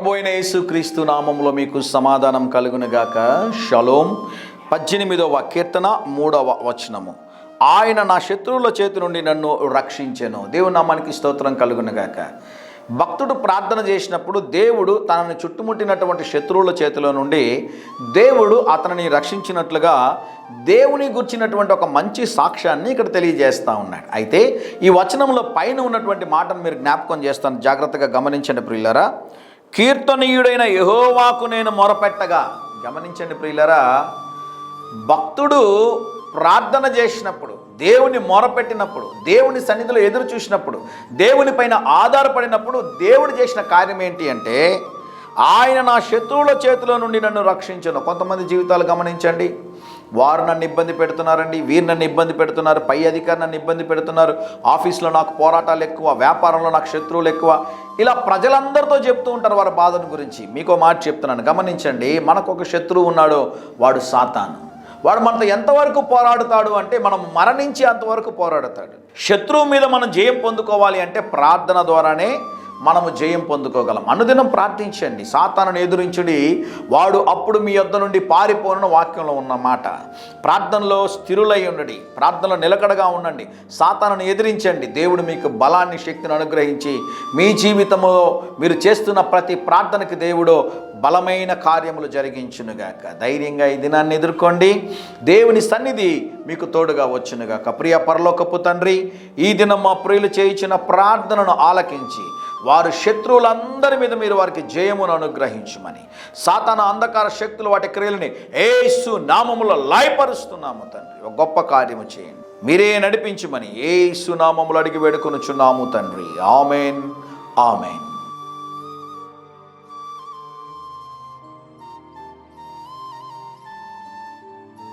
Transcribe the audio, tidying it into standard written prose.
ప్రభు అయిన యేసుక్రీస్తు నామములో మీకు సమాధానం కలుగునుగాక. షలోం. 18వ కీర్తన 3వ వచనము. ఆయన నా శత్రువుల చేతి నుండి నన్ను రక్షించెను. దేవుని నామానికి స్తోత్రం కలుగునుగాక. భక్తుడు ప్రార్థన చేసినప్పుడు దేవుడు తనని చుట్టుముట్టినటువంటి శత్రువుల చేతిలో నుండి దేవుడు అతనిని రక్షించినట్లుగా దేవుని గుర్చినటువంటి ఒక మంచి సాక్ష్యాన్ని ఇక్కడ తెలియజేస్తూ ఉన్నాడు. అయితే ఈ వచనంలో పైన ఉన్నటువంటి మాటను మీరు జ్ఞాపకం చేస్తాను, జాగ్రత్తగా గమనించండి ప్రియులారా. కీర్తనీయుడైన యెహోవాకు నేను మొరపెట్టగా. గమనించండి ప్రియులారా, భక్తుడు ప్రార్థన చేసినప్పుడు, దేవుని మొరపెట్టినప్పుడు, దేవుని సన్నిధిలో ఎదురు చూసినప్పుడు, దేవుని పైన ఆధారపడినప్పుడు దేవుడు చేసిన కార్యం ఏంటి అంటే, ఆయన నా శత్రువుల చేతిలో నుండి నన్ను రక్షించను. కొంతమంది జీవితాలు గమనించండి, వారు నన్ను ఇబ్బంది పెడుతున్నారండి, వీరు నన్ను ఇబ్బంది పెడుతున్నారు, పై అధికారి నన్ను ఇబ్బంది పెడుతున్నారు, ఆఫీస్లో నాకు పోరాటాలు ఎక్కువ, వ్యాపారంలో నాకు శత్రువులు ఎక్కువ, ఇలా ప్రజలందరితో చెప్తూ ఉంటారు వారి బాధను గురించి. మీకో మాట చెప్తున్నాను, గమనించండి. మనకు ఒక శత్రువు ఉన్నాడు, వాడు సాతాను. వాడు మనతో ఎంతవరకు పోరాడుతాడు అంటే, మనం మరణించి అంతవరకు పోరాడతాడు. శత్రువు మీద మనం జయం పొందుకోవాలి అంటే ప్రార్థన ద్వారానే మనము జయం పొందుకోగలం. అనుదినం ప్రార్థించండి, సాతానును ఎదురించుడి, వాడు అప్పుడు మీ యొద్ద నుండి పారిపోనని వాక్యంలో ఉన్న మాట. ప్రార్థనలో స్థిరులై ఉండండి, ప్రార్థనలో నిలకడగా ఉండండి, సాతానును ఎదిరించండి. దేవుడు మీకు బలాన్ని, శక్తిని అనుగ్రహించి మీ జీవితంలో మీరు చేస్తున్న ప్రతి ప్రార్థనకి దేవుడు బలమైన కార్యములు జరిగించునుగాక. ధైర్యంగా ఈ దినాన్ని ఎదుర్కోండి. దేవుని సన్నిధి మీకు తోడుగా వచ్చునుగాక. ప్రియ పరలోకపు తండ్రి, ఈ దినం మా ప్రియులు చేయించిన ప్రార్థనను ఆలకించి వారు శత్రువులందరి మీద మీరు వారికి జయమును అనుగ్రహించమని, సాతాను అంధకార శక్తులు వాటి క్రియలని యేసు నామములో లయపరుస్తున్నాము తండ్రి. ఒక గొప్ప కార్యము చేయండి, మీరే నడిపించమని యేసు నామములో అడిగి వేడుకొనుచున్నాము తండ్రి. ఆమేన్, ఆమేన్.